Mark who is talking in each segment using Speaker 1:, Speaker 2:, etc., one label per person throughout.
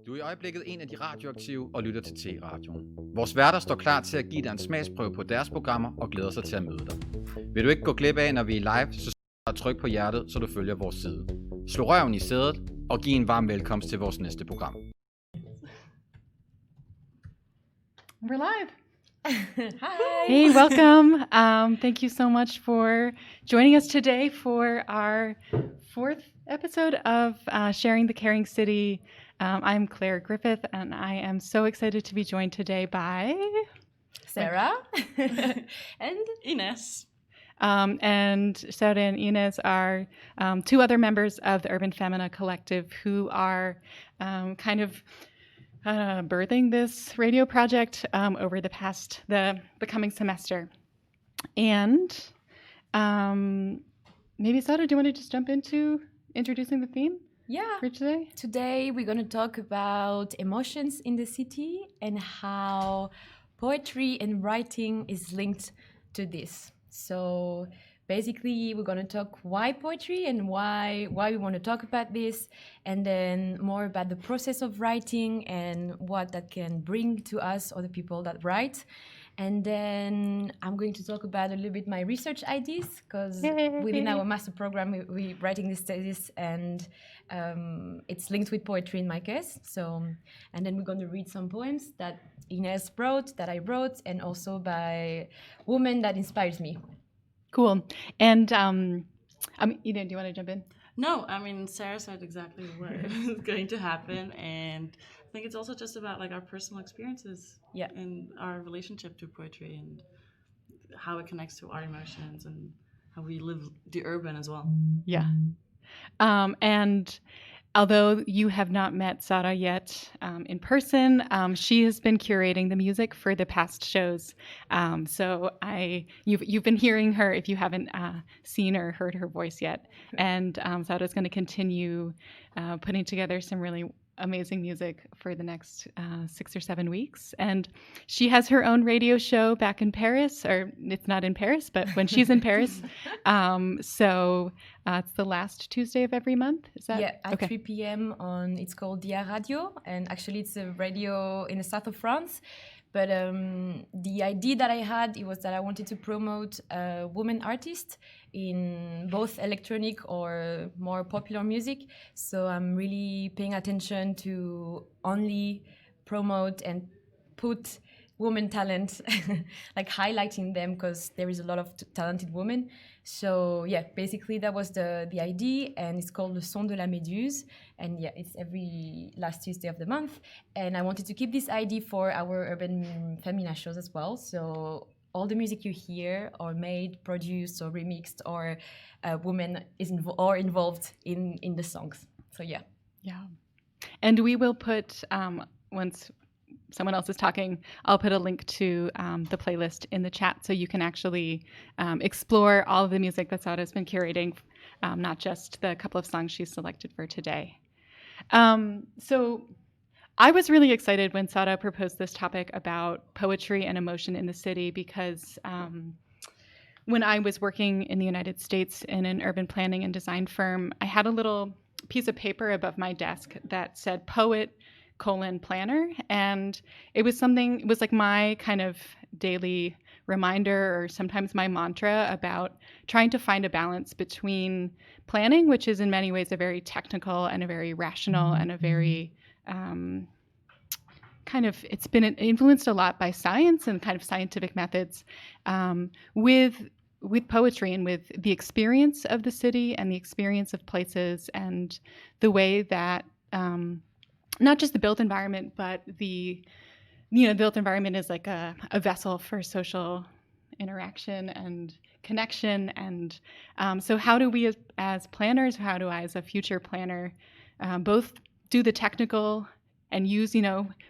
Speaker 1: Du er i øjeblikket en af de radioaktive og lytter til T-Radioen. Vores værter står klar til at give dig en smagsprøve på deres programmer og glæder sig til at møde dig. Vil du ikke gå glip af, når vi er live, så tryk på hjertet, så du følger vores side. Slå røven i sædet og giv en varm velkomst til vores næste program.
Speaker 2: We're live.
Speaker 3: Hi.
Speaker 2: Hey, welcome. Thank you so much for joining us today for our fourth episode of Sharing the Caring City. I'm Claire Griffith, and I am so excited to be joined today by
Speaker 3: Sarah and
Speaker 4: Ines.
Speaker 2: And Sarah and Ines are two other members of the Urban Femina Collective who are kind of birthing this radio project over the coming semester. And maybe Sarah, do you want to just jump into introducing the theme?
Speaker 3: Yeah.
Speaker 2: For today?
Speaker 3: Today we're going to talk about emotions in the city and how poetry and writing is linked to this. So basically we're going to talk why poetry and why we want to talk about this, and then more about the process of writing and what that can bring to us or the people that write. And then I'm going to talk about a little bit my research ideas, because within our master program we're writing this thesis, and it's linked with poetry in my case. So, and then we're going to read some poems that Ines wrote, that I wrote, and also by women that inspires me.
Speaker 2: Cool. And Eden, do you want to jump in?
Speaker 4: No, I mean, Sarah said exactly what is going to happen, and I think it's also just about like our personal experiences, and our relationship to poetry and how it connects to our emotions and how we live the urban as well.
Speaker 2: Yeah. And although you have not met Sarah yet in person, she has been curating the music for the past shows. So you've been hearing her if you haven't seen or heard her voice yet. And Sarah's going to continue putting together some really amazing music for the next 6 or 7 weeks. And she has her own radio show back in Paris, or it's not in Paris, but when she's in Paris. So it's the last Tuesday of every month. Is that?
Speaker 3: Yeah, at 3 p.m. it's called T-Radioen, and actually it's a radio in the south of France. But the idea that I had, it was that I wanted to promote a woman artist in both electronic or more popular music. So I'm really paying attention to only promote and put women talent, like highlighting them, because there is a lot of talented women. So yeah, basically that was the idea, and it's called Le Son de la Méduse, and yeah, it's every last Tuesday of the month. And I wanted to keep this idea for our Urban Femina shows as well. So all the music you hear are made, produced, or remixed, or a woman is involved in the songs. So yeah.
Speaker 2: Yeah. And we will put, once someone else is talking, I'll put a link to the playlist in the chat, so you can actually explore all of the music that Sarah's been curating, not just the couple of songs she's selected for today. So I was really excited when Sarah proposed this topic about poetry and emotion in the city, because when I was working in the United States in an urban planning and design firm, I had a little piece of paper above my desk that said poet : planner, and it was like my kind of daily reminder, or sometimes my mantra, about trying to find a balance between planning, which is in many ways a very technical and a very rational and a very it's been influenced a lot by science and kind of scientific methods, with poetry and with the experience of the city and the experience of places, and the way that not just the built environment, but the built environment is like a vessel for social interaction and connection. And so how do we as planners, how do I as a future planner both do the technical and use,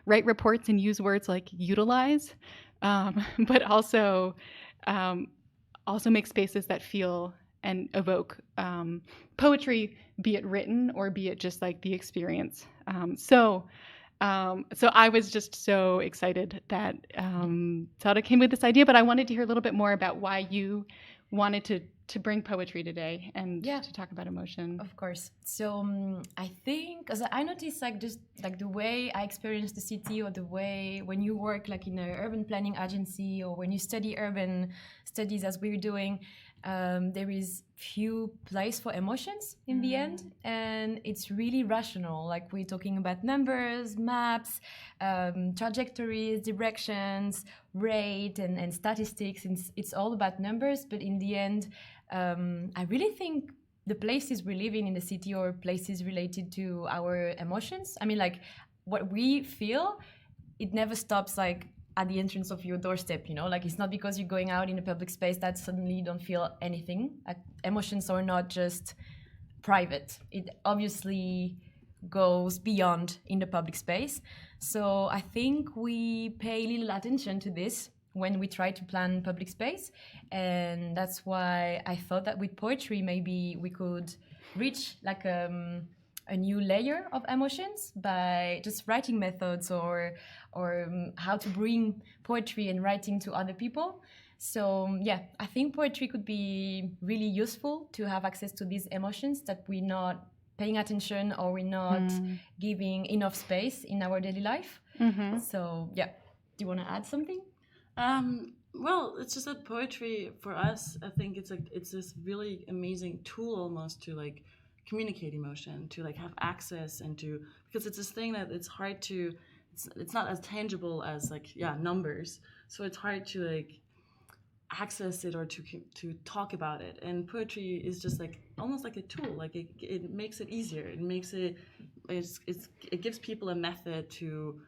Speaker 2: write reports and use words like utilize, but also make spaces that feel and evoke poetry, be it written or be it just like the experience. So I was just so excited that Sada came with this idea, but I wanted to hear a little bit more about why you wanted to bring poetry today and to talk about emotion.
Speaker 3: Of course. So I think, because I noticed like just like the way I experience the city, or the way when you work like in an urban planning agency, or when you study urban studies as we're doing, there is few place for emotions in the end, and it's really rational. Like we're talking about numbers, maps, trajectories, directions, rate, and statistics. It's all about numbers, but in the end, I really think the places we live in the city, or places related to our emotions, I mean, like what we feel, it never stops like at the entrance of your doorstep, you know, like it's not because you're going out in a public space that suddenly you don't feel anything. Like, emotions are not just private. It obviously goes beyond in the public space. So I think we pay little attention to this when we try to plan public space. And that's why I thought that with poetry, maybe we could reach like a new layer of emotions by just writing methods, or how to bring poetry and writing to other people. So yeah, I think poetry could be really useful to have access to these emotions that we're not paying attention, or we're not giving enough space in our daily life. So yeah, do you want to add something?
Speaker 4: Well, it's just that poetry for us, I think it's this really amazing tool almost to like communicate emotion, to like have access, and to, because it's this thing that it's hard to, it's not as tangible as like numbers, so it's hard to like access it, or to talk about it. And poetry is just like almost like a tool, like it makes it easier, it makes it it gives people a method to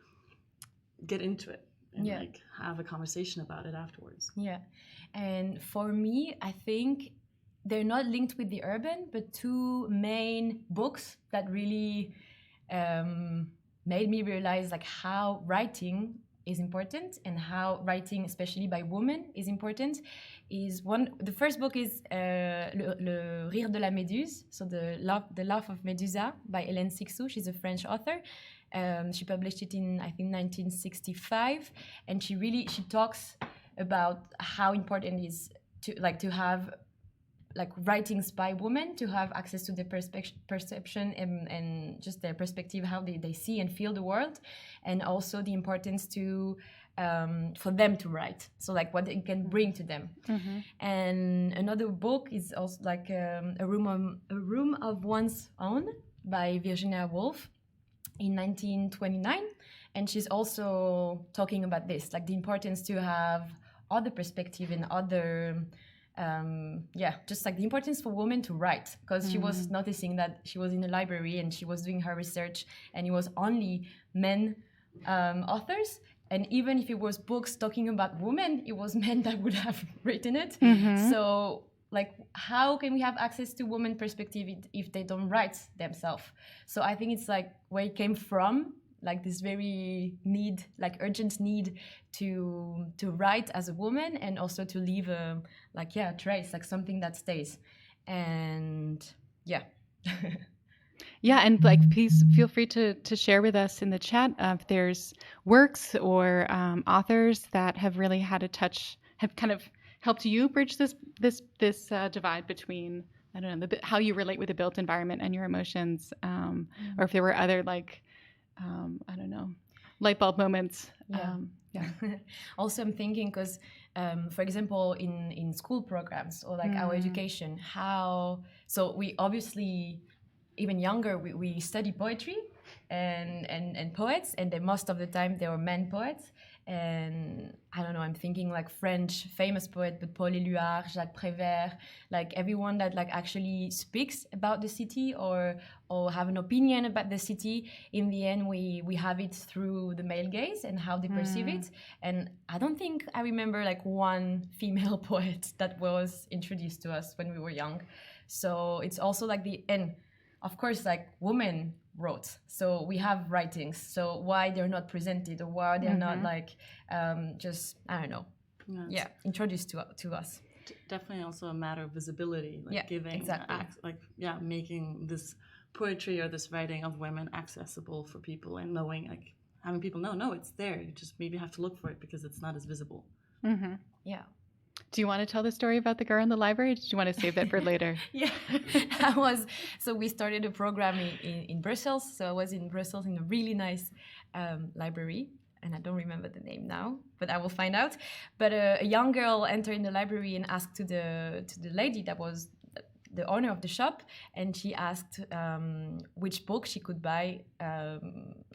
Speaker 4: get into it and like have a conversation about it afterwards.
Speaker 3: And for me, I think they're not linked with the urban, but two main books that really made me realize like how writing is important, and how writing, especially by women, is important. Is one. The first book is Le Rire de la Méduse, so the Laugh of Medusa by Hélène Cixous. She's a French author. She published it in, I think, 1965, and she talks about how important it is to have like writings by women, to have access to their perception and just their perspective, how they see and feel the world, and also the importance to for them to write, so like what it can bring to them. And another book is also like a room of one's own by Virginia Woolf in 1929, and she's also talking about this, like the importance to have other perspective and other just like the importance for women to write, because she was noticing that she was in a library and she was doing her research, and it was only men authors, and even if it was books talking about women, it was men that would have written it. So like, how can we have access to women perspective if they don't write themselves? So I think it's like where it came from, like this very need, like urgent need to write as a woman, and also to leave a trace, like something that stays. And
Speaker 2: and like, please feel free to share with us in the chat if there's works or authors that have really had a touch, have kind of helped you bridge this divide between, I don't know, how you relate with the built environment and your emotions, or if there were other like I don't know, light bulb moments.
Speaker 3: Also, I'm thinking because, for example, in school programs, or like our education, so we obviously, even younger, we study poetry and poets, and most of the time they were men poets. And I don't know, I'm thinking like French famous poet, but Paul Éluard, Jacques Prévert, like everyone that like actually speaks about the city, or have an opinion about the city. In the end, we have it through the male gaze and how they perceive it. And I don't think I remember like one female poet that was introduced to us when we were young. So it's also like and of course, like women wrote, so we have writings, so why they're not presented, or why they're not like just, I don't know, introduced to us.
Speaker 4: Definitely also a matter of visibility, like giving
Speaker 3: exactly.
Speaker 4: Making this poetry or this writing of women accessible for people, and knowing, like having people know, no, it's there, you just maybe have to look for it because it's not as visible.
Speaker 2: Do you want to tell the story about the girl in the library? Or did you want to save that for later?
Speaker 3: Yeah, so we started a program in Brussels. So I was in Brussels in a really nice library, and I don't remember the name now, but I will find out. But a young girl entered in the library and asked to the lady that was the owner of the shop, and she asked which book she could buy,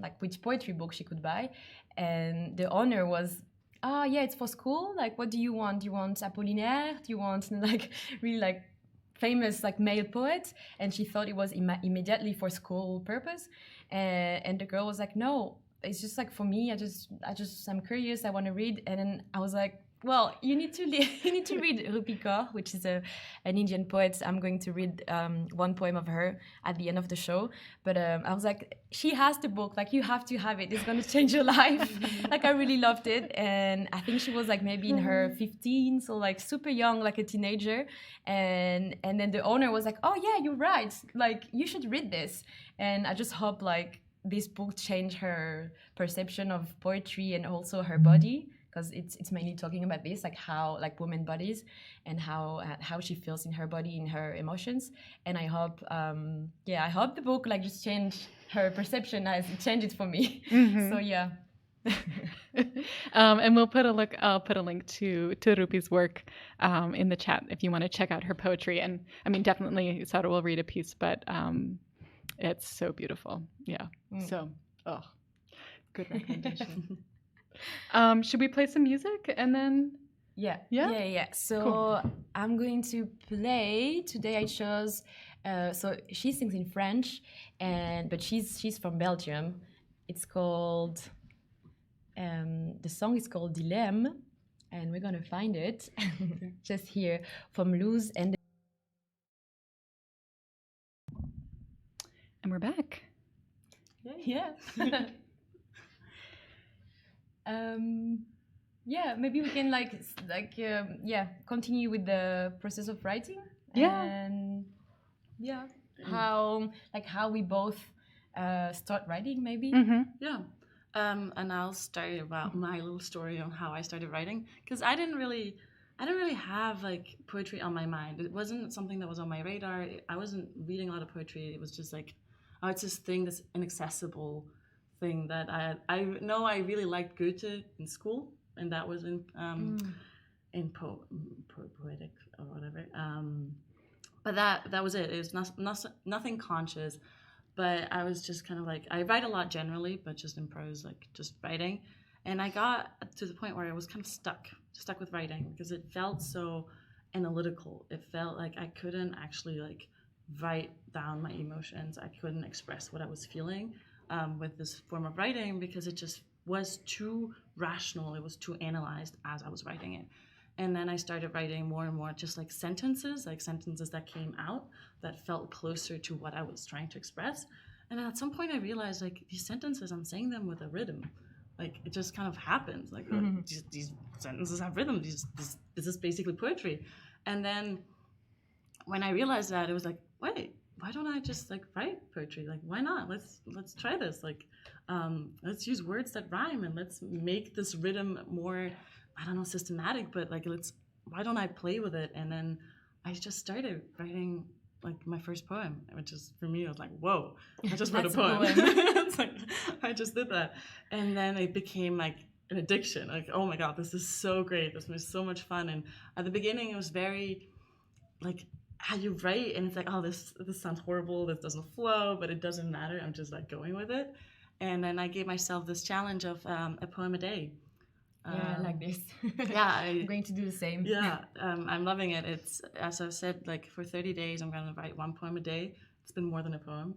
Speaker 3: like which poetry book she could buy, and the owner was, yeah, it's for school. Like, what do you want? Do you want Apollinaire? Do you want like really like famous like male poet? And she thought it was immediately for school purpose, and the girl was like, no, it's just like for me. I'm curious. I want to read. And then I was like, well, you need to read Rupi Kaur, which is an Indian poet. I'm going to read one poem of her at the end of the show. But I was like, she has the book. Like, you have to have it. It's going to change your life. Like, I really loved it. And I think she was like maybe in her 15s, so like super young, like a teenager. And then the owner was like, oh yeah, you're right. Like, you should read this. And I just hope like this book changed her perception of poetry and also her body, because it's mainly talking about this, like how like women bodies and how she feels in her body, in her emotions. And I hope I hope the book like just changed her perception as it changed it for me. So yeah.
Speaker 2: And I'll put a link to Rupi's work in the chat if you want to check out her poetry. And I mean, definitely Sarah will read a piece, but it's so beautiful. Yeah. So, good recommendation. Should we play some music and then?
Speaker 3: Yeah. So
Speaker 2: cool.
Speaker 3: I'm going to play today. I chose so she sings in French, but she's from Belgium. It's called the song is called Dilemme, and we're gonna find it just here from Luz and
Speaker 2: we're back.
Speaker 3: Yeah. Maybe we can continue with the process of writing.
Speaker 2: Yeah.
Speaker 3: And how we both start writing, maybe.
Speaker 4: Yeah. And I'll start about my little story on how I started writing, because I didn't really have like poetry on my mind. It wasn't something that was on my radar. I wasn't reading a lot of poetry. It was just like, oh, it's this thing, this inaccessible thing that I know I really liked Goethe in school, and that was in poetic or whatever. But that was it. It was nothing conscious. But I was just kind of like, I write a lot generally, but just in prose, like just writing. And I got to the point where I was kind of stuck with writing, because it felt so analytical. It felt like I couldn't actually like write down my emotions. I couldn't express what I was feeling with this form of writing, because it just was too rational. It was too analyzed as I was writing it. And then I started writing more and more just like sentences that came out that felt closer to what I was trying to express. And at some point I realized like these sentences, I'm saying them with a rhythm. Like it just kind of happens. Like these sentences have rhythm. This is basically poetry. And then when I realized that, it was like, wait, why don't I just like write poetry? Like, why not? Let's try this. Like, let's use words that rhyme, and let's make this rhythm more, I don't know, systematic, but like why don't I play with it? And then I just started writing like my first poem, which is, for me, I was like, whoa, I just wrote a poem. It's like, I just did that. And then it became like an addiction. Like, oh my God, this is so great. This was so much fun. And at the beginning it was very like, how you write, and it's like, oh, this sounds horrible, this doesn't flow, but it doesn't matter. I'm just like going with it. And then I gave myself this challenge of a poem a day.
Speaker 3: I like this.
Speaker 4: Yeah,
Speaker 3: I'm going to do the same.
Speaker 4: Yeah, I'm loving it. It's, as I've said, like for 30 days, I'm going to write one poem a day. It's been more than a poem.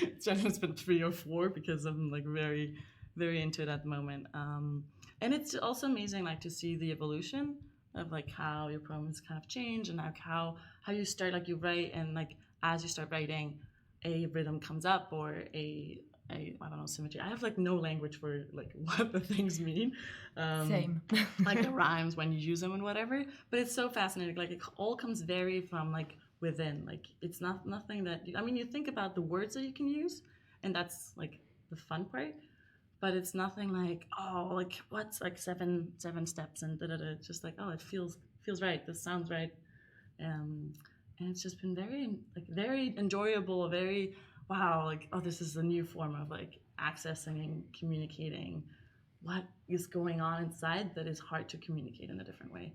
Speaker 4: It's been 3 or 4, because I'm like very, very into it at the moment. And it's also amazing, like, to see the evolution of like how your poems kind of change, and like how you start, like you write, and like as you start writing, a rhythm comes up, or a I don't know, symmetry. I have like no language for like what the things mean.
Speaker 3: Same.
Speaker 4: Like the rhymes when you use them and whatever. But it's so fascinating. Like it all comes very from like within. Like it's nothing that, I mean, you think about the words that you can use, and that's like the fun part. But it's nothing like, oh, like what's like seven steps and da da da. Just like, oh, it feels feels right. This sounds right. And it's just been very enjoyable, very wow, like, oh, this is a new form of like accessing and communicating what is going on inside that is hard to communicate in a different way.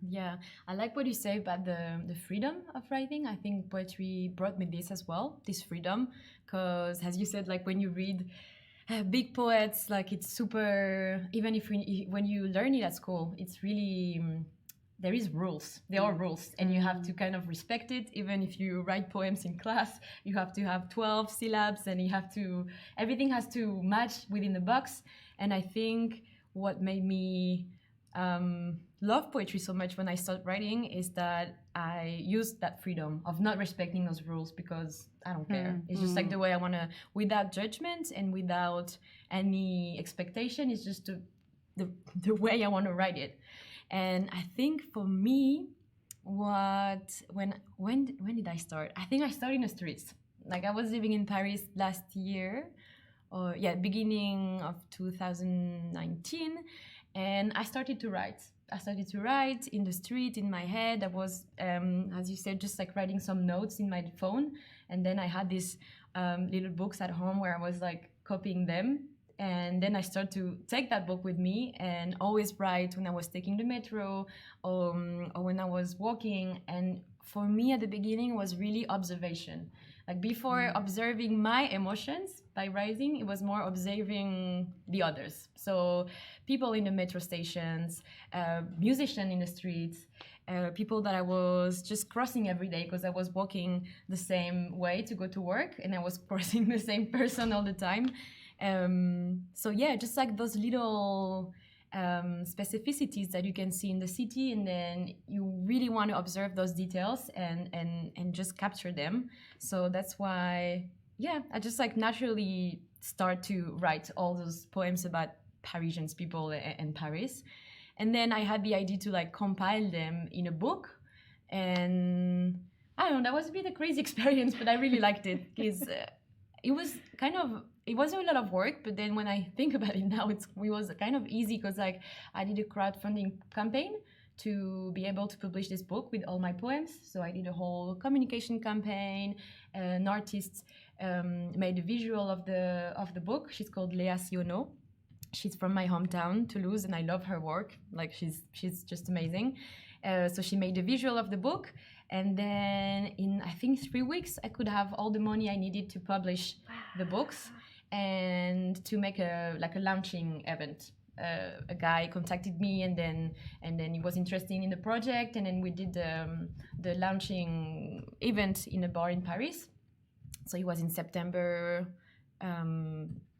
Speaker 3: Yeah, I like what you say about the freedom of writing. I think poetry brought me this as well, this freedom, because as you said, like when you read big poets, like it's super, even if when you learn it at school, it's really there is rules. There are rules, and you have to kind of respect it. Even if you write poems in class, you have to have 12 syllabs, and everything has to match within the box. And I think what made me love poetry so much when I started writing is that I used that freedom of not respecting those rules because I don't care. It's just like the way I want to, without judgment and without any expectation. It's just the way I want to write it. And I think for me, when did I start? I think I started in the streets. Like I was living in Paris last year, beginning of 2019, and I started to write. I started to write in the street, in my head. I was, as you said, just like writing some notes in my phone, and then I had these little books at home where I was like copying them. And then I started to take that book with me and always write when I was taking the metro or when I was walking. And for me at the beginning was really observation. Like before observing my emotions by writing, it was more observing the others. So people in the metro stations, musicians in the streets, people that I was just crossing every day because I was walking the same way to go to work and I was crossing the same person all the time. So yeah, just like those little specificities that you can see in the city, and then you really want to observe those details and just capture them. So that's why, yeah, I just like naturally start to write all those poems about Parisians, people and Paris. And then I had the idea to like compile them in a book. And I don't know, that was a bit a crazy experience, but I really liked it because it wasn't a lot of work, but then when I think about it now, it was kind of easy because like I did a crowdfunding campaign to be able to publish this book with all my poems. So I did a whole communication campaign. An artist made a visual of the book. She's called Léa Siono. She's from my hometown, Toulouse, and I love her work. Like she's just amazing. So she made a visual of the book. And then in, I think, 3 weeks, I could have all the money I needed to publish the books and to make a launching event. A guy contacted me and then he was interested in the project, and then we did the launching event in a bar in Paris. So it was in September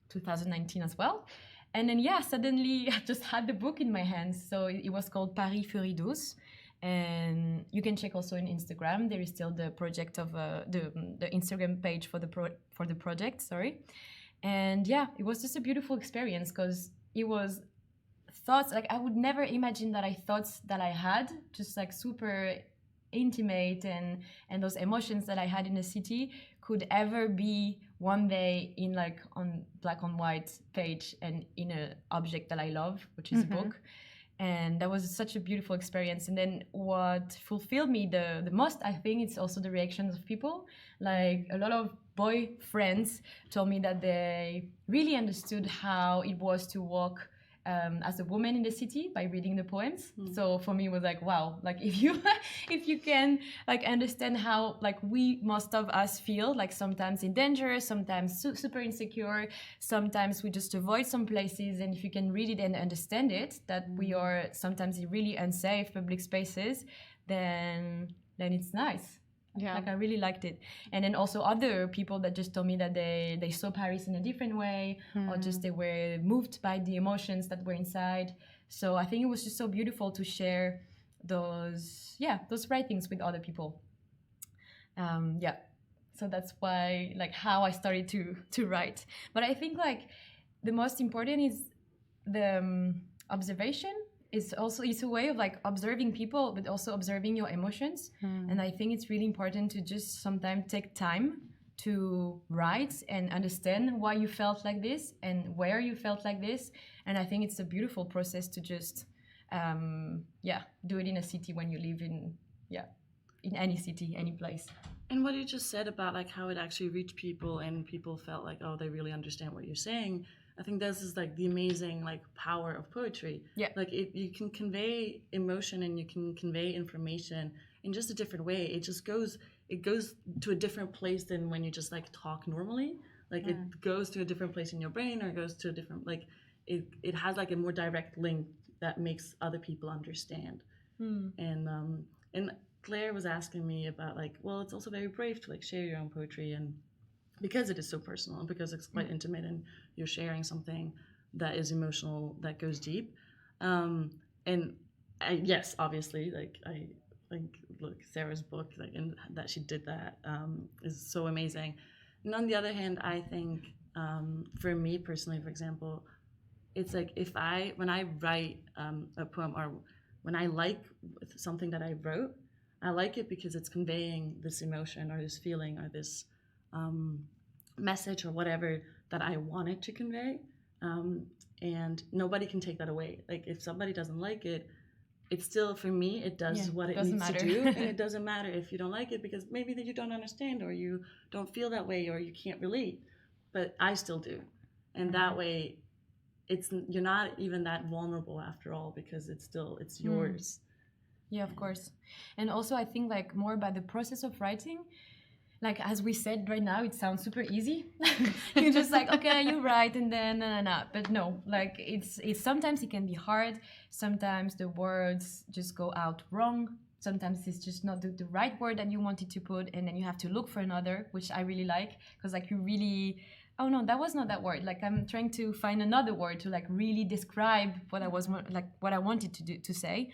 Speaker 3: 2019 as well. And then suddenly I just had the book in my hands. So it was called Paris Furie Douce. And you can check also on Instagram. There is still the project of the Instagram page for the project. Sorry, and it was just a beautiful experience because it was thoughts like I would never imagine that thoughts that I had, just like super intimate, and those emotions that I had in the city could ever be one day in like on black on white page and in an object that I love, which is a book. And that was such a beautiful experience. And then what fulfilled me the most, I think, it's also the reactions of people. Like a lot of boy friends told me that they really understood how it was to walk as a woman in the city by reading the poems. So for me it was like, wow, like if you can like understand how like most of us feel like sometimes in danger, sometimes super insecure, sometimes we just avoid some places, and if you can read it and understand it, that we are sometimes in really unsafe public spaces, then it's nice. Yeah, like I really liked it. And then also other people that just told me that they saw Paris in a different way, or just they were moved by the emotions that were inside. So I think it was just so beautiful to share those writings with other people. So that's why, like, how I started to write. But I think like the most important is the observation. It's a way of like observing people, but also observing your emotions. And I think it's really important to just sometimes take time to write and understand why you felt like this and where you felt like this. And I think it's a beautiful process to just do it in a city when you live in any city, any place.
Speaker 4: And what you just said about like how it actually reached people and people felt like, oh, they really understand what you're saying. I think this is like the amazing like power of poetry.
Speaker 3: Yeah.
Speaker 4: Like you can convey emotion and you can convey information in just a different way. It goes to a different place than when you just like talk normally. Like it goes to a different place in your brain, or it goes to a different, like it has like a more direct link that makes other people understand. And Claire was asking me about like, well, it's also very brave to like share your own poetry, and because it is so personal and because it's quite intimate and you're sharing something that is emotional, that goes deep. Yes, obviously, like I think, look, Sarah's book, like, and that she did that is so amazing. And on the other hand, I think for me personally, for example, it's like when I write a poem, or when I like something that I wrote, I like it because it's conveying this emotion or this feeling or this message or whatever that I wanted to convey. And nobody can take that away. Like if somebody doesn't like it, it's still, for me, it does what it needs to do. And it doesn't matter if you don't like it, because maybe that you don't understand, or you don't feel that way, or you can't relate. But I still do. And that way, you're not even that vulnerable after all, because it's yours.
Speaker 3: Yeah, of course. And also I think like more about the process of writing. Like as we said right now, it sounds super easy. You're just like, okay, you write and then but no, like it's sometimes it can be hard. Sometimes the words just go out wrong. Sometimes it's just not the right word that you wanted to put, and then you have to look for another, which I really like, because like you really, oh no, that was not that word. Like I'm trying to find another word to like really describe what I wanted to say.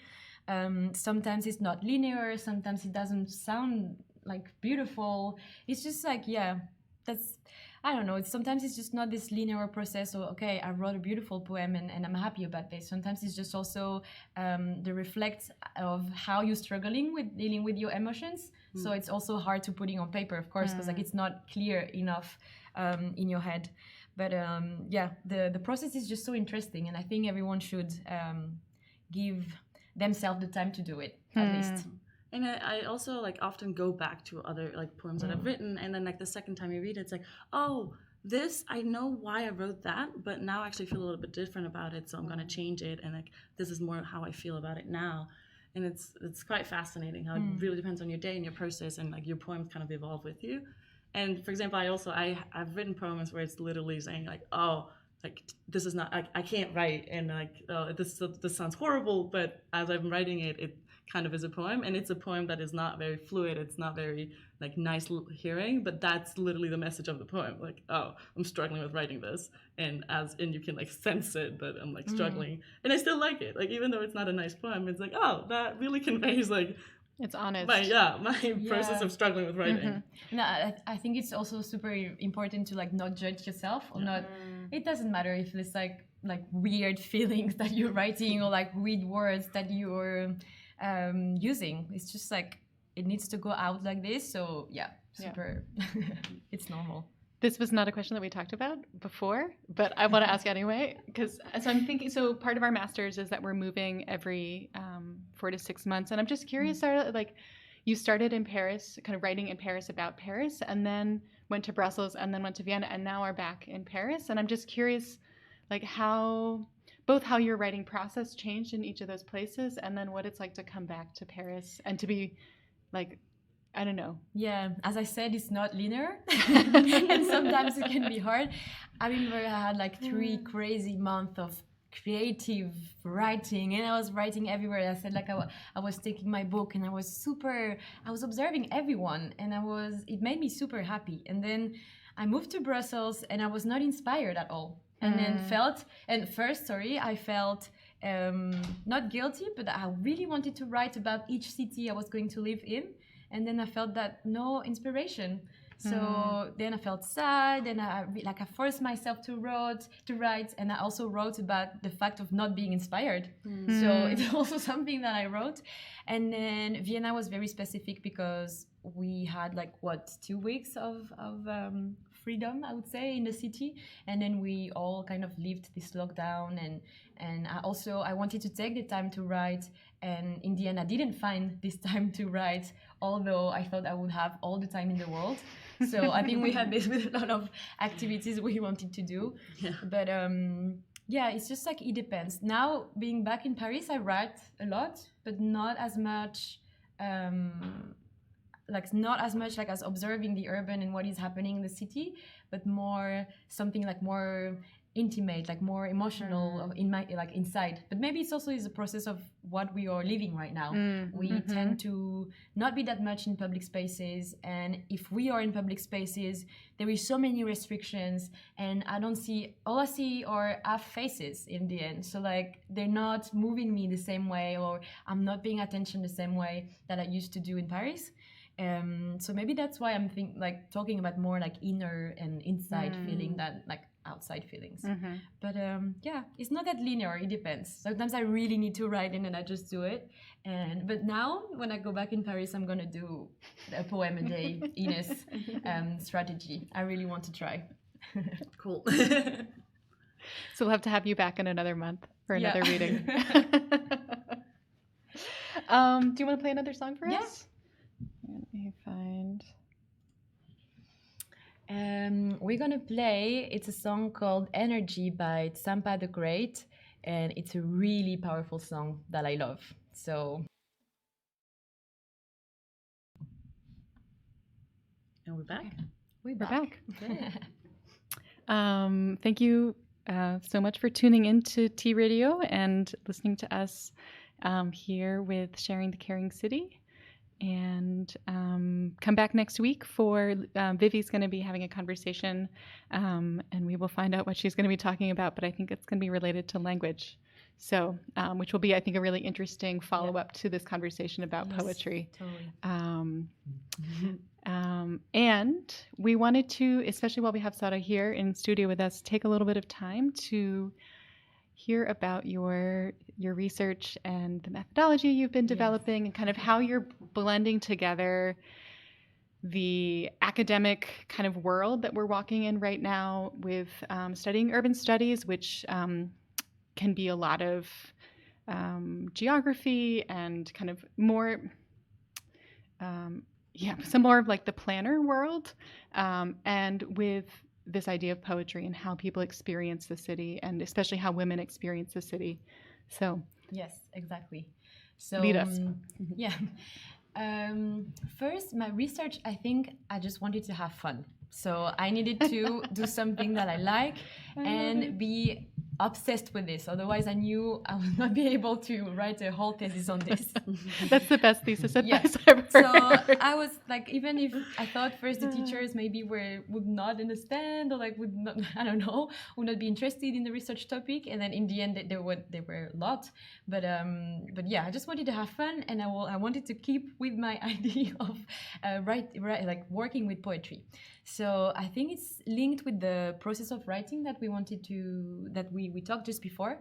Speaker 3: Sometimes it's not linear. Sometimes it doesn't sound like beautiful. It's just like, I don't know. Sometimes it's just not this linear process. So, okay, I wrote a beautiful poem and I'm happy about this. Sometimes it's just also the reflect of how you're struggling with dealing with your emotions. So it's also hard to put it on paper, of course, because like it's not clear enough in your head. But the process is just so interesting, and I think everyone should give themselves the time to do it, at least.
Speaker 4: And I also like often go back to other like poems that I've written, and then like the second time you read it, it's like, oh, this, I know why I wrote that, but now I actually feel a little bit different about it, so I'm gonna change it, and like this is more how I feel about it now. And it's quite fascinating how it really depends on your day and your process, and like your poems kind of evolve with you. And for example, I've written poems where it's literally saying like, oh, like this is not, I can't write, and like, oh, this sounds horrible, but as I'm writing it kind of is a poem, and it's a poem that is not very fluid, it's not very like nice hearing, but that's literally the message of the poem. Like, oh, I'm struggling with writing this, and you can like sense it that I'm like struggling, and I still like it. Like even though it's not a nice poem, it's like, oh, that really conveys like,
Speaker 2: it's honest.
Speaker 4: My process of struggling with writing.
Speaker 3: No, I think it's also super important to like not judge yourself, or not. It doesn't matter if it's like weird feelings that you're writing, or like weird words that you're using. It's just like it needs to go out like this. So super. It's normal.
Speaker 2: This was not a question that we talked about before, but I want to ask anyway, because so I'm thinking, so part of our master's is that we're moving every 4 to 6 months. And I'm just curious, Sarah, like you started in Paris, kind of writing in Paris about Paris, and then went to Brussels, and then went to Vienna, and now are back in Paris. And I'm just curious, like how your writing process changed in each of those places, and then what it's like to come back to Paris and to be like, I don't know.
Speaker 3: Yeah, as I said, it's not linear, and sometimes it can be hard. I remember I had like 3 crazy months of creative writing, and I was writing everywhere. I said like I was taking my book, and I was observing everyone, and it made me super happy. And then I moved to Brussels, and I was not inspired at all. And then I felt not guilty, but I really wanted to write about each city I was going to live in. And then I felt that no inspiration. So then I felt sad, and I forced myself to write, and I also wrote about the fact of not being inspired. So it's also something that I wrote. And then Vienna was very specific because we had 2 weeks of freedom, I would say, in the city. And then we all kind of lived this lockdown, and I wanted to take the time to write, and in the end I didn't find this time to write, although I thought I would have all the time in the world. So I think we had this with a lot of activities we wanted to do.
Speaker 4: Yeah.
Speaker 3: But yeah, it's just like, it depends. Now, being back in Paris, I write a lot, but not as much, like as observing the urban and what is happening in the city, but more something like more intimate, like more emotional in my, like, inside. But maybe it's also is a process of what we are living right now. We tend to not be that much in public spaces, and if we are in public spaces, there is so many restrictions, and all I see are half faces in the end. So like, they're not moving me the same way, or I'm not paying attention the same way that I used to do in Paris. So maybe that's why I'm talking about more like inner and inside feeling than like outside feelings. But yeah, it's not that linear. It depends. Sometimes I really need to write in and I just do it. But now when I go back in Paris, I'm gonna do a poem a day, Ines strategy. I really want to try.
Speaker 4: Cool.
Speaker 2: So we'll have to have you back in another month for another reading. Do you want to play another song for us? Let me find.
Speaker 3: We're gonna play, it's a song called Energy by Tsampa the Great, and it's a really powerful song that I love. So,
Speaker 4: and we're back.
Speaker 2: We're back. Thank you so much for tuning in to T-Radio and listening to us here with Sharing the Caring City. And come back next week for Vivi's going to be having a conversation, and we will find out what she's going to be talking about, but I think it's going to be related to language. So, which will be, I think, a really interesting follow-up to this conversation about poetry.
Speaker 3: Totally.
Speaker 2: And we wanted to, especially while we have Sara here in studio with us, take a little bit of time to hear about your research and the methodology you've been developing, and kind of how you're blending together the academic kind of world that we're walking in right now with studying urban studies, which can be a lot of geography and kind of more, some more of like the planner world, and with this idea of poetry and how people experience the city, and especially how women experience the city. So
Speaker 3: yes, exactly. So
Speaker 2: lead us.
Speaker 3: First, my research, I think I just wanted to have fun. So I needed to do something that I like and be obsessed with this. Otherwise, I knew I would not be able to write a whole thesis on this.
Speaker 2: That's the best thesis advice I've heard.
Speaker 3: So I was like, even if I thought first the teachers maybe would not understand, or like would not, I don't know, would not be interested in the research topic, and then in the end they were a lot. But yeah, I just wanted to have fun, and I wanted to keep with my idea of like working with poetry. So I think it's linked with the process of writing that we talked just before,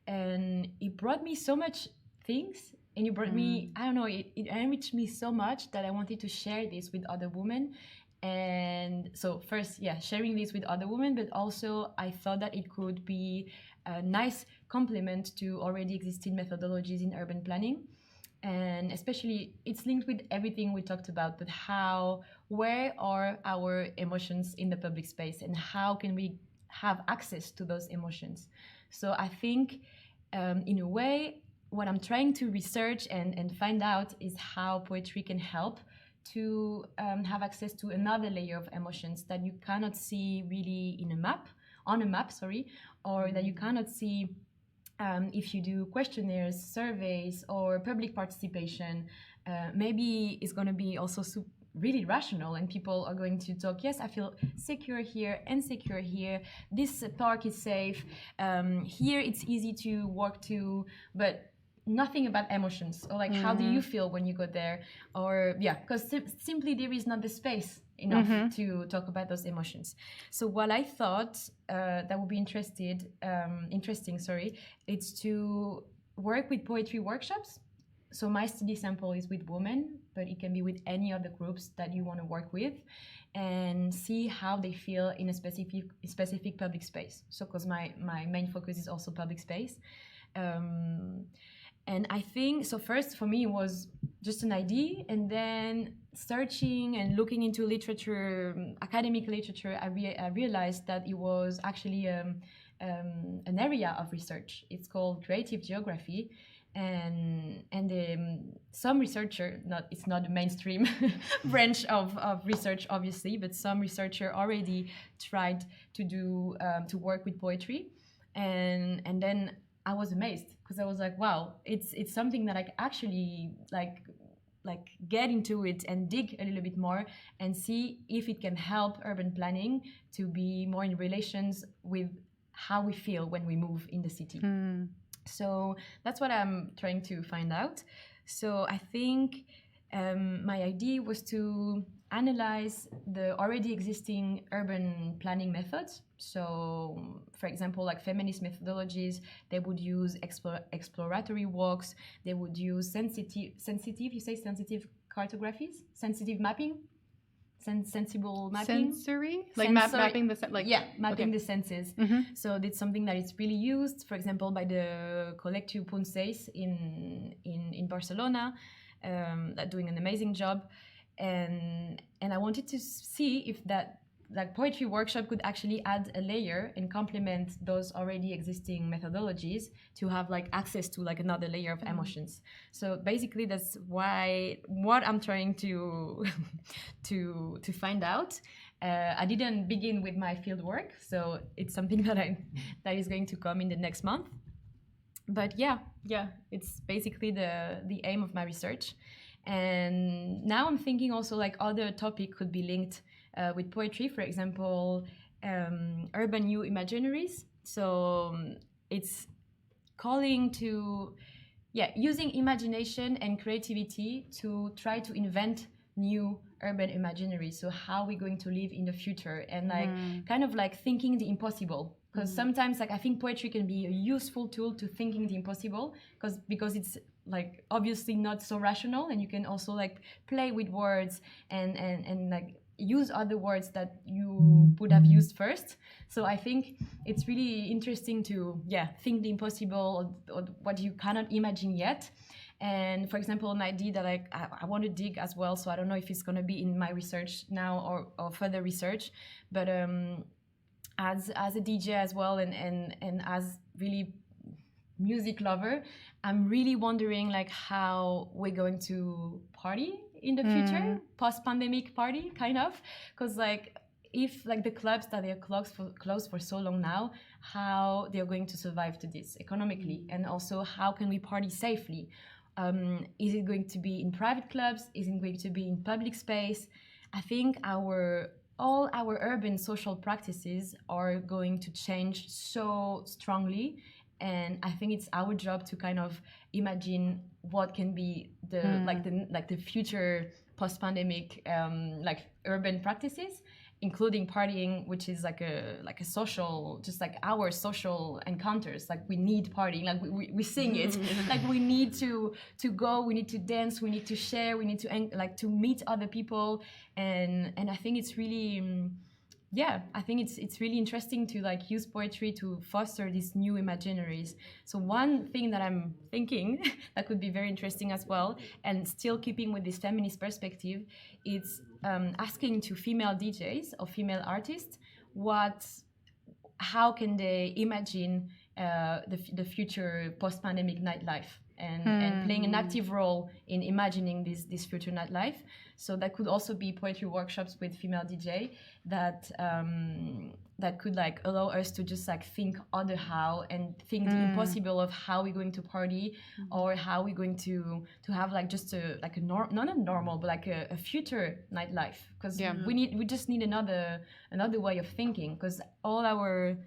Speaker 3: and it brought me so much things, and it brought me, I don't know, it enriched me so much that I wanted to share this with other women. And so first, sharing this with other women, but also I thought that it could be a nice complement to already existing methodologies in urban planning. And especially it's linked with everything we talked about, but where are our emotions in the public space, and how can we have access to those emotions? So I think in a way, what I'm trying to research and find out is how poetry can help to have access to another layer of emotions that you cannot see really on a map, or that you cannot see if you do questionnaires, surveys, or public participation. Maybe it's going to be also really rational, and people are going to talk, yes, I feel secure here, insecure here, this park is safe, here it's easy to walk to, but nothing about emotions, or like how do you feel when you go there, or because simply there is not the space enough to talk about those emotions. So what I thought that would be interesting, it's to work with poetry workshops so my study sample is with women, but it can be with any other groups that you want to work with, and see how they feel in a specific public space. So because my main focus is also public space. And I think, so first for me it was just an idea, and then searching and looking into literature, academic literature, I realized that it was actually an area of research. It's called creative geography, and some researcher, it's not the mainstream branch of research obviously, but some researcher already tried to do to work with poetry, and then I was amazed, because I was like, wow, it's something that I actually like get into it and dig a little bit more and see if it can help urban planning to be more in relations with how we feel when we move in the city. So that's what I'm trying to find out. So I think my idea was to analyze the already existing urban planning methods. So, for example, like feminist methodologies, they would use exploratory walks. They would use sensitive. You say sensitive cartographies, sensitive mapping, sensible mapping.
Speaker 2: Sensory, like mapping the
Speaker 3: mapping the senses. So it's something that is really used, for example, by the Collectiu Punseis in Barcelona, that doing an amazing job. And I wanted to see if that poetry workshop could actually add a layer and complement those already existing methodologies to have like access to like another layer of emotions. So basically that's what I'm trying to to find out. I didn't begin with my field work, so it's something that is going to come in the next month. But yeah, it's basically the aim of my research. And now I'm thinking also like other topic could be linked with poetry, for example, urban new imaginaries. So it's calling to, using imagination and creativity to try to invent new urban imaginaries. So how we're going to live in the future, and like kind of like thinking the impossible. Because sometimes like I think poetry can be a useful tool to thinking the impossible, because it's like obviously not so rational, and you can also like play with words and like use other words that you would have used first. So I think it's really interesting to think the impossible, or what you cannot imagine yet. And for example, an idea that I want to dig as well, so I don't know if it's going to be in my research now or further research, but as a DJ as well, and as really music lover, I'm really wondering like how we're going to party in the future, post-pandemic party, kind of, because like if like the clubs that they're closed for so long now, how they're going to survive to this economically, and also how can we party safely? Is it going to be in private clubs? Is it going to be in public space? I think all our urban social practices are going to change so strongly, and I think it's our job to kind of imagine what can be the future post-pandemic like urban practices, including partying, which is like a social, just like our social encounters. Like we need partying, like we sing it, like we need to go, we need to dance, we need to share, we need to meet other people, and I think it's really I think it's really interesting to like use poetry to foster these new imaginaries. So one thing that I'm thinking that could be very interesting as well, and still keeping with this feminist perspective, it's asking to female DJs or female artists how can they imagine the future post-pandemic nightlife, and playing an active role in imagining this future nightlife. So that could also be poetry workshops with female DJ that could like allow us to just like think how, and think the impossible of how we're going to party, or how we're going to have like just not a normal, but like a future nightlife, because we just need another way of thinking, because all our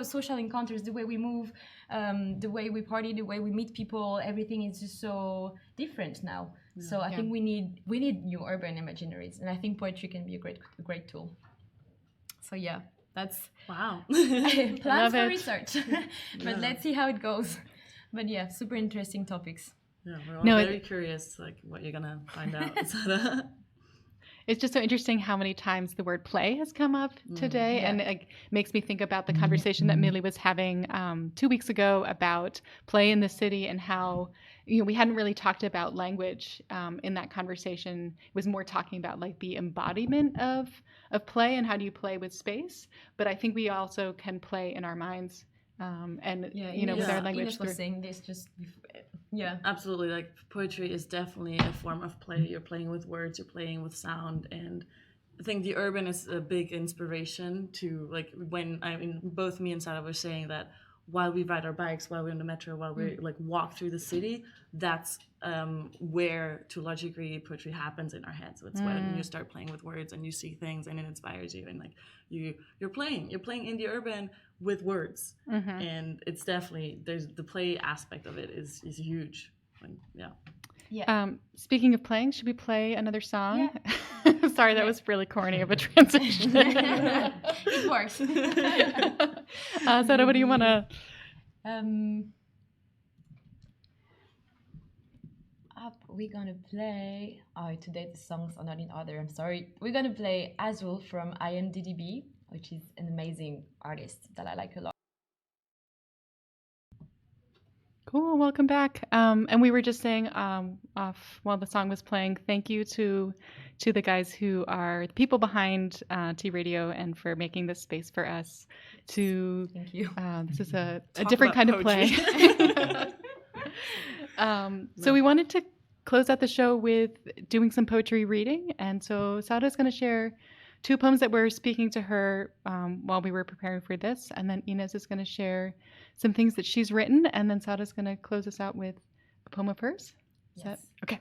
Speaker 3: social encounters, the way we move, the way we party, the way we meet people, everything is just so different now. So I think we need new urban imaginaries, and I think poetry can be a great tool. So that's plans for research. But let's see how it goes. But super interesting topics.
Speaker 4: Yeah, we're all
Speaker 2: No,
Speaker 4: very curious, like what you're gonna find out.
Speaker 2: It's just so interesting how many times the word play has come up today, and it makes me think about the conversation that Millie was having 2 weeks ago about play in the city, and how we hadn't really talked about language in that conversation. It was more talking about like the embodiment of play and how do you play with space. But I think we also can play in our minds, and with our language.
Speaker 3: Ines was saying this just before. Yeah,
Speaker 4: absolutely. Like poetry is definitely a form of play. You're playing with words, you're playing with sound, and I think the urban is a big inspiration to, like, when both me and Sarah were saying that while we ride our bikes, while we're in the metro, while we like walk through the city, that's where to a large degree poetry happens in our heads. So it's when you start playing with words and you see things and it inspires you, and like you're playing in the urban with words, and it's definitely, there's the play aspect of it is huge. And,
Speaker 2: speaking of playing, should we play another song? Yeah. Sorry, that was really corny of a transition.
Speaker 3: It works.
Speaker 2: Sarah, what do you want to?
Speaker 3: We're gonna play. Oh, today the songs are not in order. I'm sorry. We're gonna play Azul from IMDDB, which is an amazing artist that I like a lot.
Speaker 2: Cool, welcome back. And we were just saying off while the song was playing, thank you to the guys who are the people behind T-Radio and for making this space for us to.
Speaker 3: Thank you.
Speaker 2: This is a different kind of play. So we wanted to close out the show with doing some poetry reading. And so Sada's going to share 2 poems that were speaking to her while we were preparing for this. And then Ines is going to share some things that she's written. And then Sada's going to close us out with a poem of hers.
Speaker 3: Yes.
Speaker 2: Okay.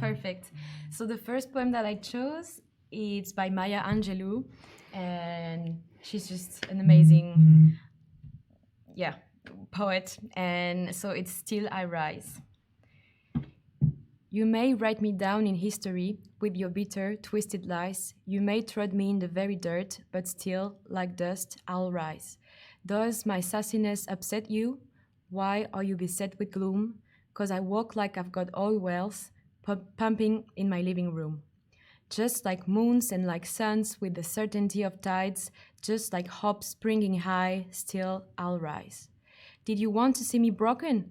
Speaker 3: Perfect. So the first poem that I chose is by Maya Angelou. And she's just an amazing, poet. And so it's Still I Rise. You may write me down in history with your bitter, twisted lies. You may trod me in the very dirt, but still, like dust, I'll rise. Does my sassiness upset you? Why are you beset with gloom? 'Cause I walk like I've got oil wells pumping in my living room. Just like moons and like suns with the certainty of tides, just like hops springing high, still I'll rise. Did you want to see me broken?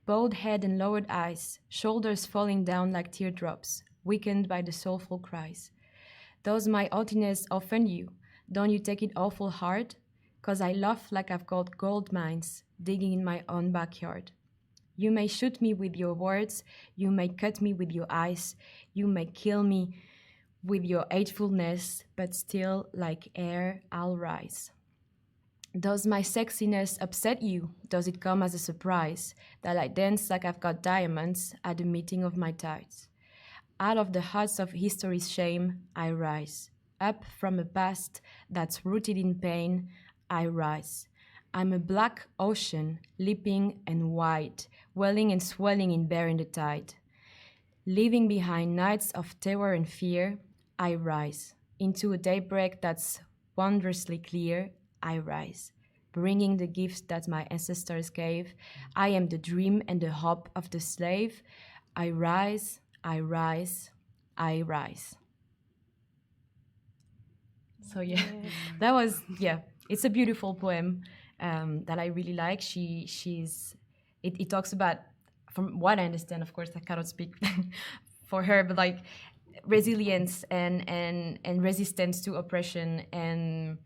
Speaker 3: Bowed head and lowered eyes, shoulders falling down like teardrops, weakened by the soulful cries. Does my haughtiness offend you? Don't you take it awful hard? 'Cause I laugh like I've got gold mines, digging in my own backyard. You may shoot me with your words, you may cut me with your eyes, you may kill me with your hatefulness, but still, like air, I'll rise. Does my sexiness upset you? Does it come as a surprise that I dance like I've got diamonds at the meeting of my tides? Out of the hearts of history's shame, I rise. Up from a past that's rooted in pain, I rise. I'm a black ocean, leaping and wide, welling and swelling in bearing the tide. Leaving behind nights of terror and fear, I rise. Into a daybreak that's wondrously clear, I rise. Bringing the gifts that my ancestors gave, I am the dream and the hope of the slave. I rise, I rise, I rise. So that was, it's a beautiful poem that I really like. It talks about, from what I understand, of course, I cannot speak for her, but like resilience and resistance to oppression, and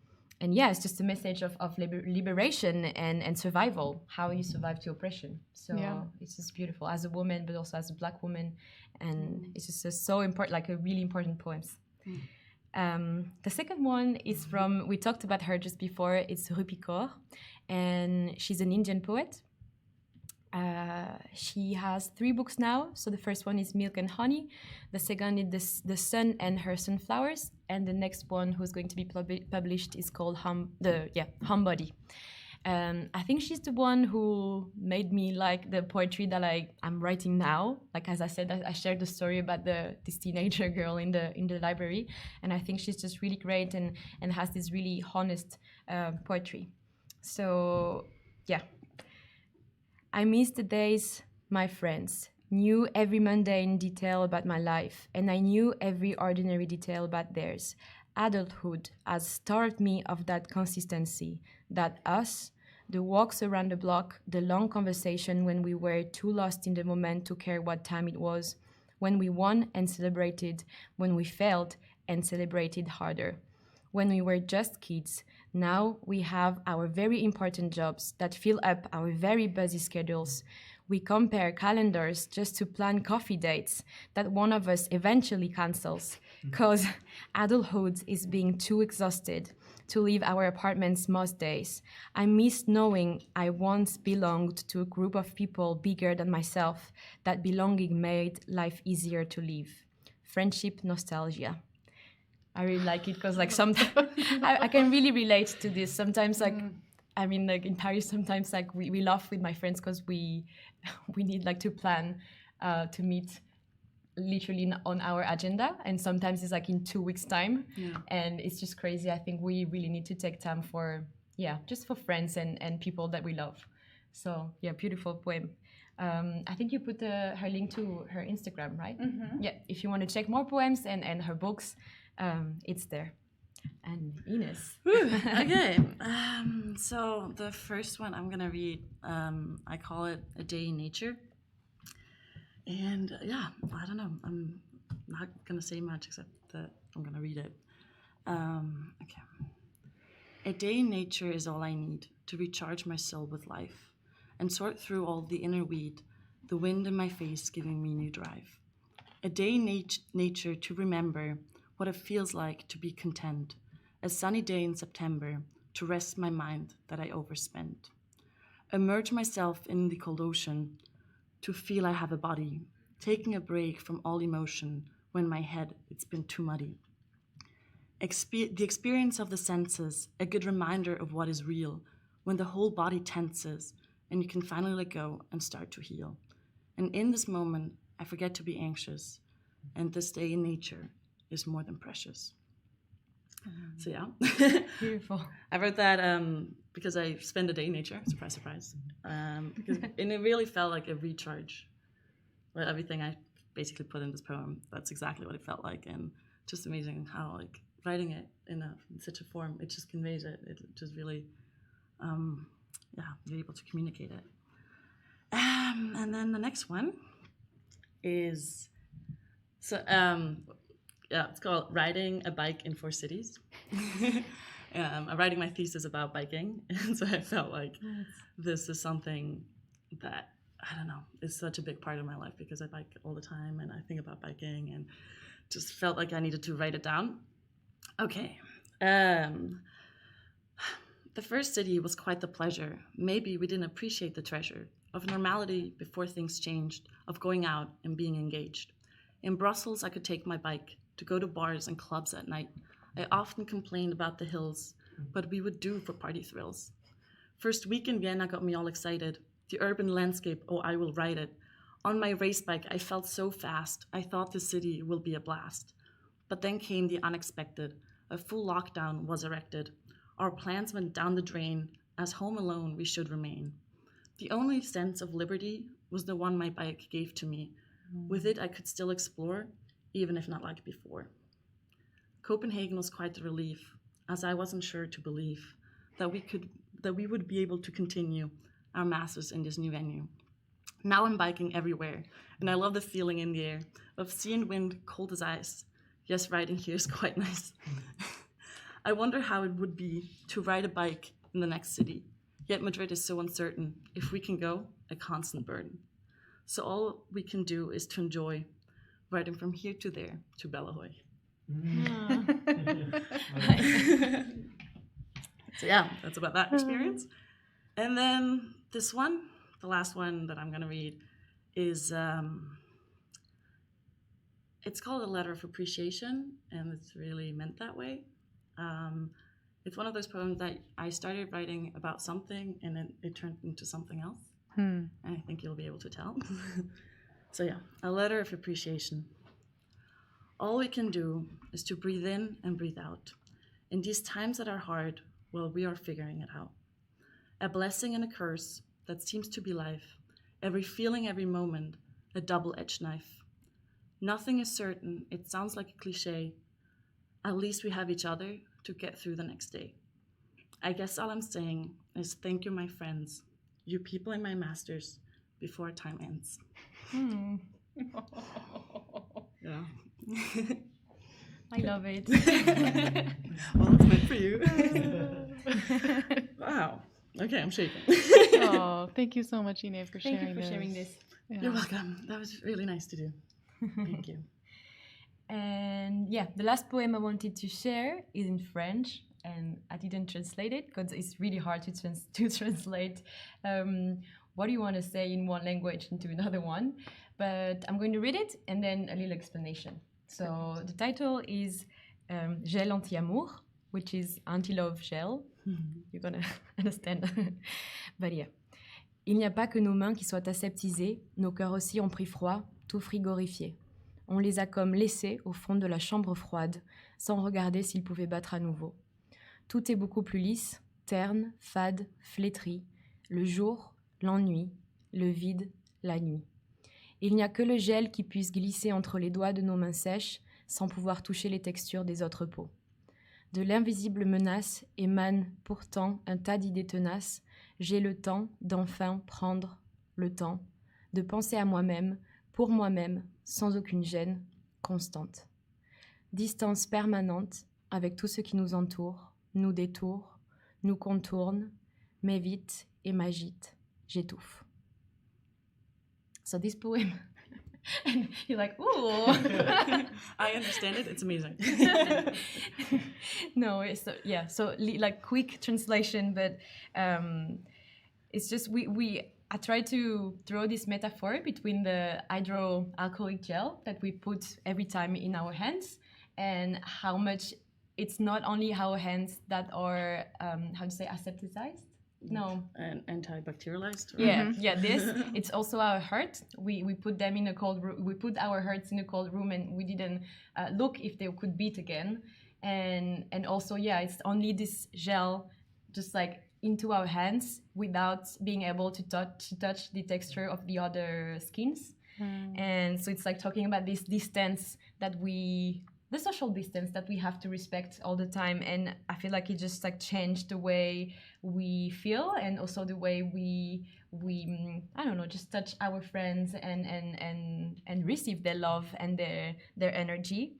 Speaker 3: it's just a message of liberation and survival, how you survive to oppression. So it's just beautiful as a woman, but also as a Black woman, and it's just so important, like a really important poems. The second one is from, we talked about her just before, it's Rupi Kaur, and she's an Indian poet. She has 3 books now. So the first one is Milk and Honey, the second is The Sun and Her Sunflowers, and the next one who's going to be published is called Homebody. I think she's the one who made me like the poetry that I'm writing now. Like, as I said, I shared the story about this teenager girl in the library, and I think she's just really great and has this really honest poetry. So I miss the days, my friends, knew every mundane detail about my life, and I knew every ordinary detail about theirs. Adulthood has starved me of that consistency, that us, the walks around the block, the long conversation when we were too lost in the moment to care what time it was, when we won and celebrated, when we failed and celebrated harder. When we were just kids, now we have our very important jobs that fill up our very busy schedules. We compare calendars just to plan coffee dates that one of us eventually cancels because adulthood is being too exhausted to leave our apartments most days. I miss knowing I once belonged to a group of people bigger than myself, that belonging made life easier to live. Friendship nostalgia. I really like it because, like, sometimes I can really relate to this. Sometimes, like, I mean, like in Paris, sometimes like we laugh with my friends because we need like to plan to meet literally on our agenda, and sometimes it's like in 2 weeks' time, and it's just crazy. I think we really need to take time for just for friends and people that we love. So yeah, beautiful poem. I think you put her link to her Instagram, right? Mm-hmm. Yeah, if you want to check more poems and her books, it's there. And Ines.
Speaker 4: Okay, so the first one I'm gonna read, I call it A Day in Nature. And I don't know, I'm not gonna say much except that I'm gonna read it. Okay. A day in nature is all I need to recharge my soul with life and sort through all the inner weed, the wind in my face giving me new drive. A day in nature to remember what it feels like to be content. A sunny day in September to rest my mind that I overspent. Immerse myself in the cold ocean to feel I have a body, taking a break from all emotion when my head it's been too muddy. The experience of the senses, a good reminder of what is real, when the whole body tenses and you can finally let go and start to heal. And in this moment, I forget to be anxious, and this day in nature is more than precious. So yeah.
Speaker 3: Beautiful.
Speaker 4: I wrote that because I spent a day in nature, surprise, surprise. And it really felt like a recharge. But everything I basically put in this poem, that's exactly what it felt like. And just amazing how like writing it in such a form, it just conveys it. It just really, you're able to communicate it. And then the next one is, it's called Riding a Bike in 4 Cities. I'm writing my thesis about biking, and so I felt like this is something that, I don't know, is such a big part of my life because I bike all the time and I think about biking and just felt like I needed to write it down. Okay. The first city was quite the pleasure. Maybe we didn't appreciate the treasure of normality before things changed, of going out and being engaged. In Brussels, I could take my bike to go to bars and clubs at night. I often complained about the hills, but we would do for party thrills. First week in Vienna got me all excited. The urban landscape, oh, I will ride it. On my race bike, I felt so fast. I thought the city will be a blast. But then came the unexpected. A full lockdown was erected. Our plans went down the drain. As home alone, we should remain. The only sense of liberty was the one my bike gave to me. With it, I could still explore, even if not like before. Copenhagen was quite the relief, as I wasn't sure to believe that we would be able to continue our masters in this new venue. Now I'm biking everywhere, and I love the feeling in the air of sea and wind cold as ice. Yes, riding here is quite nice. I wonder how it would be to ride a bike in the next city. Yet Madrid is so uncertain. If we can go, a constant burden. So all we can do is to enjoy riding from here to there to Bellahøj. So yeah, that's about that experience. And then this one, the last one that I'm going to read, is it's called A Letter of Appreciation, and it's really meant that way. It's one of those poems that I started writing about something, and then it turned into something else. And I think you'll be able to tell. So yeah, A Letter of Appreciation. All we can do is to breathe in and breathe out. In these times that are hard, well, we are figuring it out. A blessing and a curse that seems to be life. Every feeling, every moment, a double-edged knife. Nothing is certain, it sounds like a cliche. At least we have each other to get through the next day. I guess all I'm saying is thank you, my friends, you people in my masters, before time ends. Yeah.
Speaker 3: I love it.
Speaker 4: Well, it's meant for you. Wow. Okay, I'm shaking.
Speaker 2: Oh, thank you so much, Ine, for sharing this.
Speaker 3: Thank you for sharing this.
Speaker 2: Yeah.
Speaker 4: You're welcome. That was really nice to do. Thank you.
Speaker 3: And yeah, the last poem I wanted to share is in French, and I didn't translate it because it's really hard to translate what do you want to say in one language into another one. But I'm going to read it and then a little explanation. So the title is Gel anti-amour, which is anti-love gel. You're gonna understand. But yeah. Il n'y a pas que nos mains qui soient aseptisées, nos cœurs aussi ont pris froid, tout frigorifié. On les a comme laissés au fond de la chambre froide, sans regarder s'ils pouvaient battre à nouveau. Tout est beaucoup plus lisse, terne, fade, flétri. Le jour, l'ennui, le vide, la nuit. Il n'y a que le gel qui puisse glisser entre les doigts de nos mains sèches, sans pouvoir toucher les textures des autres peaux. De l'invisible menace émane pourtant un tas d'idées tenaces. J'ai le temps d'enfin prendre le temps de penser à moi-même, pour moi-même, sans aucune gêne, constante. Distance permanente avec tout ce qui nous entoure, nous détourne, nous contourne, m'évite et m'agite, j'étouffe. So this poem, and you're like, ooh.
Speaker 4: I understand it. It's amazing.
Speaker 3: No, it's so like quick translation, but it's just I try to draw this metaphor between the hydroalcoholic gel that we put every time in our hands and how much it's not only our hands that are how to say asepticized. No,
Speaker 4: And antibacterialized.
Speaker 3: Yeah, this. It's also our heart. We put them in a cold room. We put our hearts in a cold room, and we didn't look if they could beat again. And also, it's only this gel, just like into our hands, without being able to touch the texture of the other skins. And so it's like talking about this distance that the social distance that we have to respect all the time. And I feel like it just like changed the way we feel, and also the way we I don't know, just touch our friends and receive their love and their energy.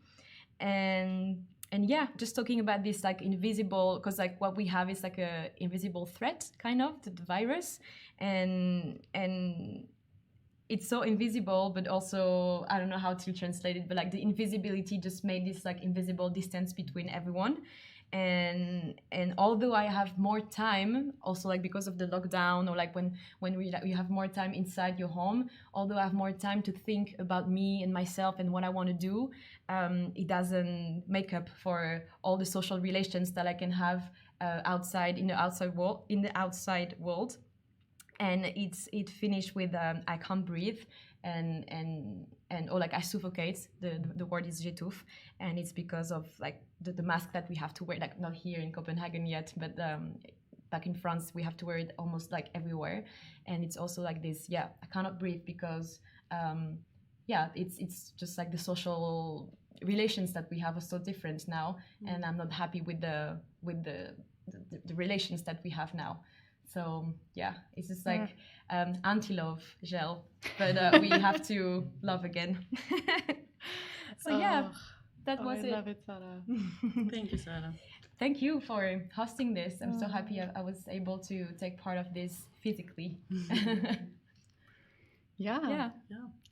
Speaker 3: And yeah, just talking about this like invisible, because like what we have is like a invisible threat kind of to the virus, and it's so invisible, but also I don't know how to translate it, but like the invisibility just made this like invisible distance between everyone. And although I have more time, also like because of the lockdown, or like when you have more time inside your home, although I have more time to think about me and myself and what I want to do, it doesn't make up for all the social relations that I can have outside in the outside world. And it finished with I can't breathe or like I suffocate. The word is j'étouffe, and it's because of like the mask that we have to wear, like not here in Copenhagen yet, but back in France we have to wear it almost like everywhere. And it's also like this, I cannot breathe because it's just like the social relations that we have are so different now, and I'm not happy with the relations that we have now. So it's just like anti-love gel, but we have to love again. So that was it.
Speaker 2: I love it, Sarah.
Speaker 4: Thank you, Sarah.
Speaker 3: Thank you for hosting this. I'm so happy I was able to take part of this physically.
Speaker 2: Yeah.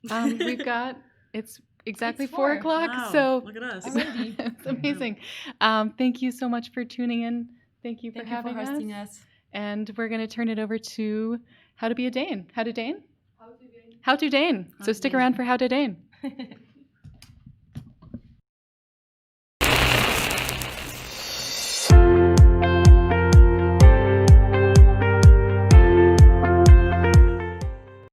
Speaker 4: Yeah.
Speaker 2: We've got it's exactly
Speaker 3: It's
Speaker 2: 4 o'clock,
Speaker 4: Wow,
Speaker 2: so
Speaker 4: look at us.
Speaker 3: Already.
Speaker 2: it's amazing. Thank you so much for tuning in. Thank you for having
Speaker 3: hosting
Speaker 2: us.
Speaker 3: us.
Speaker 2: And we're going to turn it over to How to Be a Dane. How to Dane? How to Dane. So stick around for How to Dane.